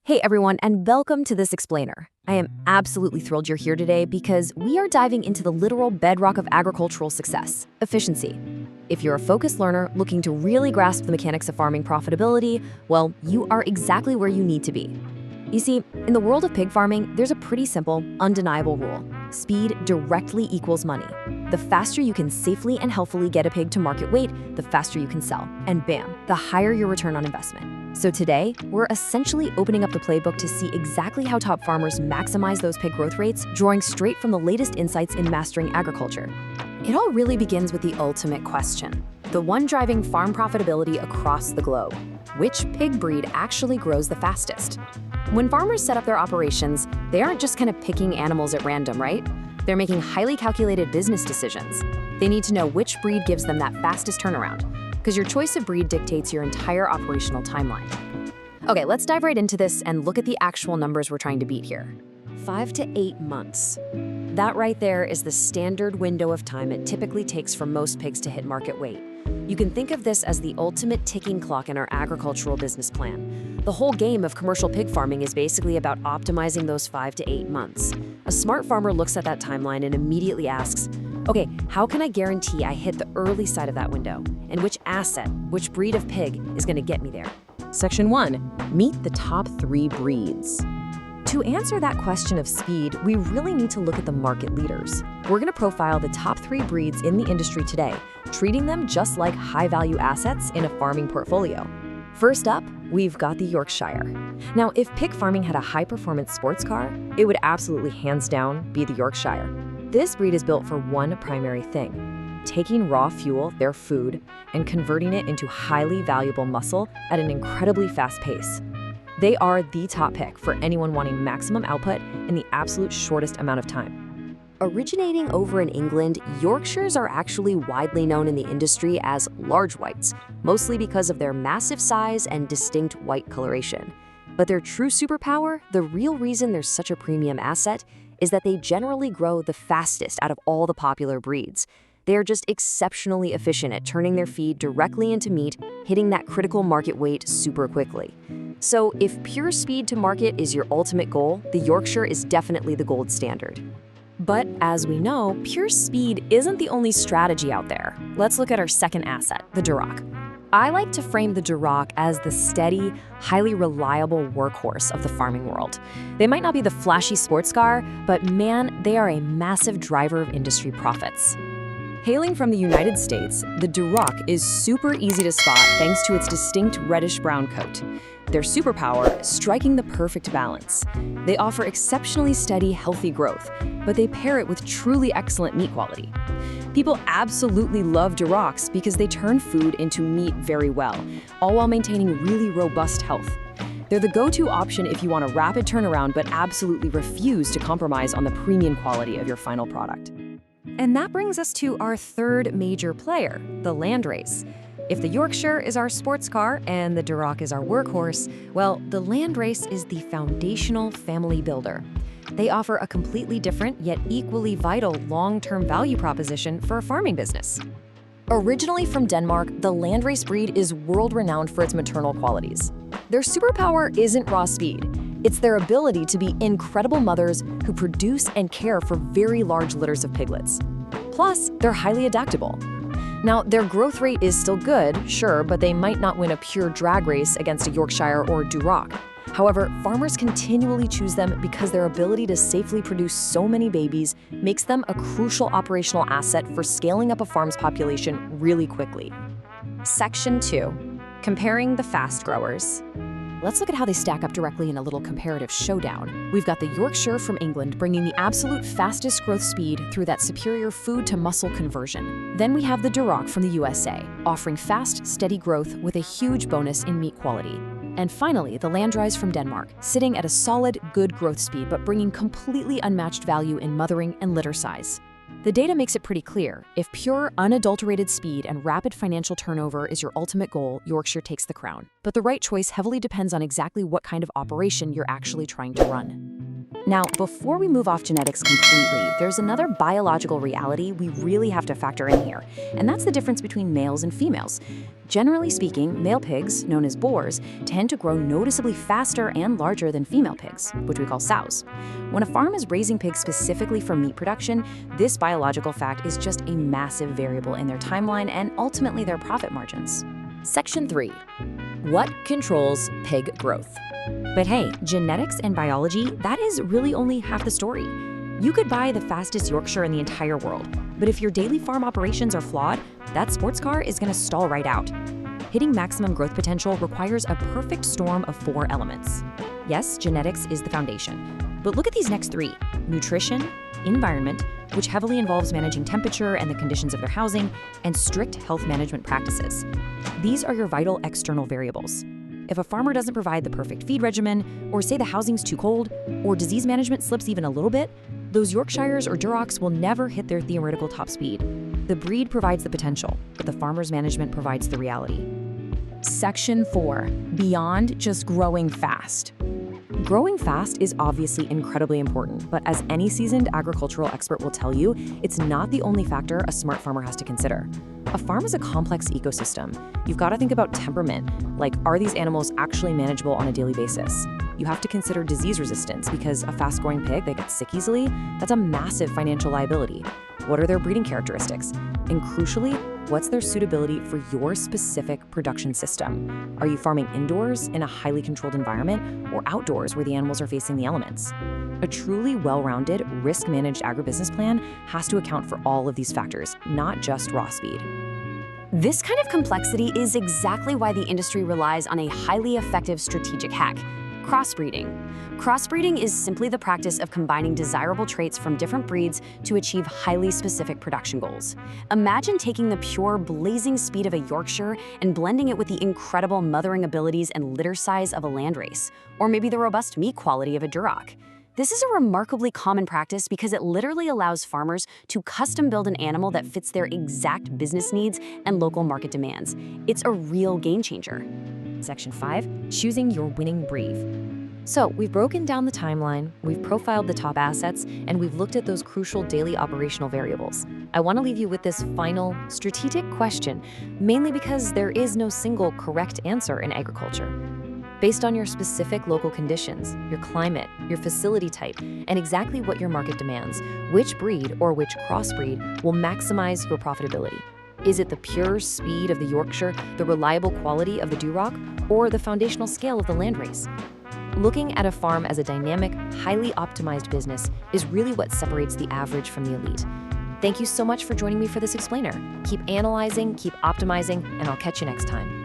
Hey everyone, and welcome to this explainer. I am absolutely thrilled you're here today because we are diving into the literal bedrock of agricultural success, efficiency. If you're a focused learner looking to really grasp the mechanics of farming profitability, well, you are exactly where you need to be. You see, in the world of pig farming, there's a pretty simple, undeniable rule. Speed directly equals money. The faster you can safely and healthfully get a pig to market weight, the faster you can sell. And bam, the higher your return on investment. So today, we're essentially opening up the playbook to see exactly how top farmers maximize those pig growth rates, drawing straight from the latest insights in mastering agriculture. It all really begins with the ultimate question, the one driving farm profitability across the globe. Which pig breed actually grows the fastest? When farmers set up their operations, they aren't just kind of picking animals at random, right? They're making highly calculated business decisions. They need to know which breed gives them that fastest turnaround, because your choice of breed dictates your entire operational timeline. Okay, let's dive right into this and look at the actual numbers we're trying to beat here. 5 to 8 months. That right there is the standard window of time it typically takes for most pigs to hit market weight. You can think of this as the ultimate ticking clock in our agricultural business plan. The whole game of commercial pig farming is basically about optimizing those 5 to 8 months. A smart farmer looks at that timeline and immediately asks, okay, how can I guarantee I hit the early side of that window? And which asset, which breed of pig is going to get me there? Section 1. Meet the top 3 breeds. To answer that question of speed, we really need to look at the market leaders. We're going to profile the top 3 breeds in the industry today, treating them just like high-value assets in a farming portfolio. First up, we've got the Yorkshire. Now, if pig farming had a high-performance sports car, it would absolutely hands down be the Yorkshire. This breed is built for one primary thing: taking raw fuel, their food, and converting it into highly valuable muscle at an incredibly fast pace. They are the top pick for anyone wanting maximum output in the absolute shortest amount of time. Originating over in England, Yorkshires are actually widely known in the industry as large whites, mostly because of their massive size and distinct white coloration. But their true superpower, the real reason they're such a premium asset, is that they generally grow the fastest out of all the popular breeds. They are just exceptionally efficient at turning their feed directly into meat, hitting that critical market weight super quickly. So if pure speed to market is your ultimate goal, the Yorkshire is definitely the gold standard. But as we know, pure speed isn't the only strategy out there. Let's look at our second asset, the Duroc. I like to frame the Duroc as the steady, highly reliable workhorse of the farming world. They might not be the flashy sports car, but man, they are a massive driver of industry profits. Hailing from the United States, the Duroc is super easy to spot thanks to its distinct reddish-brown coat. Their superpower, striking the perfect balance. They offer exceptionally steady, healthy growth, but they pair it with truly excellent meat quality. People absolutely love Durocs because they turn food into meat very well, all while maintaining really robust health. They're the go-to option if you want a rapid turnaround but absolutely refuse to compromise on the premium quality of your final product. And that brings us to our third major player, the Landrace. If the Yorkshire is our sports car and the Duroc is our workhorse, well, the Landrace is the foundational family builder. They offer a completely different yet equally vital long-term value proposition for a farming business. Originally from Denmark, the Landrace breed is world-renowned for its maternal qualities. Their superpower isn't raw speed. It's their ability to be incredible mothers who produce and care for very large litters of piglets. Plus, they're highly adaptable. Now, their growth rate is still good, sure, but they might not win a pure drag race against a Yorkshire or Duroc. However, farmers continually choose them because their ability to safely produce so many babies makes them a crucial operational asset for scaling up a farm's population really quickly. Section 2. Comparing the fast growers. Let's look at how they stack up directly in a little comparative showdown. We've got the Yorkshire from England bringing the absolute fastest growth speed through that superior food-to-muscle conversion. Then we have the Duroc from the USA, offering fast, steady growth with a huge bonus in meat quality. And finally, the Landrace from Denmark, sitting at a solid, good growth speed but bringing completely unmatched value in mothering and litter size. The data makes it pretty clear. If pure, unadulterated speed and rapid financial turnover is your ultimate goal, Yorkshire takes the crown. But the right choice heavily depends on exactly what kind of operation you're actually trying to run. Now, before we move off genetics completely, there's another biological reality we really have to factor in here, and that's the difference between males and females. Generally speaking, male pigs, known as boars, tend to grow noticeably faster and larger than female pigs, which we call sows. When a farm is raising pigs specifically for meat production, this biological fact is just a massive variable in their timeline and ultimately their profit margins. Section 3. What controls pig growth? But hey, genetics and biology, that is really only half the story. You could buy the fastest Yorkshire in the entire world, but if your daily farm operations are flawed, that sports car is going to stall right out. Hitting maximum growth potential requires a perfect storm of 4 elements. Yes, genetics is the foundation, but look at these next 3: nutrition, environment, which heavily involves managing temperature and the conditions of their housing, and strict health management practices. These are your vital external variables. If a farmer doesn't provide the perfect feed regimen, or say the housing's too cold, or disease management slips even a little bit, those Yorkshires or Durocks will never hit their theoretical top speed. The breed provides the potential, but the farmer's management provides the reality. Section 4. Beyond just growing fast. Growing fast is obviously incredibly important, but as any seasoned agricultural expert will tell you, it's not the only factor a smart farmer has to consider. A farm is a complex ecosystem. You've got to think about temperament, like are these animals actually manageable on a daily basis? You have to consider disease resistance because a fast-growing pig that gets sick easily, that's a massive financial liability. What are their breeding characteristics? And crucially, what's their suitability for your specific production system? Are you farming indoors in a highly controlled environment or outdoors where the animals are facing the elements? A truly well-rounded, risk-managed agribusiness plan has to account for all of these factors, not just raw speed. This kind of complexity is exactly why the industry relies on a highly effective strategic hack: crossbreeding. Crossbreeding is simply the practice of combining desirable traits from different breeds to achieve highly specific production goals. Imagine taking the pure, blazing speed of a Yorkshire and blending it with the incredible mothering abilities and litter size of a landrace, or maybe the robust meat quality of a Duroc. This is a remarkably common practice because it literally allows farmers to custom build an animal that fits their exact business needs and local market demands. It's a real game changer. Section 5, choosing your winning breed. So we've broken down the timeline, we've profiled the top assets, and we've looked at those crucial daily operational variables. I want to leave you with this final strategic question, mainly because there is no single correct answer in agriculture. Based on your specific local conditions, your climate, your facility type, and exactly what your market demands, which breed or which crossbreed will maximize your profitability? Is it the pure speed of the Yorkshire, the reliable quality of the Duroc, or the foundational scale of the landrace? Looking at a farm as a dynamic, highly optimized business is really what separates the average from the elite. Thank you so much for joining me for this explainer. Keep analyzing, keep optimizing, and I'll catch you next time.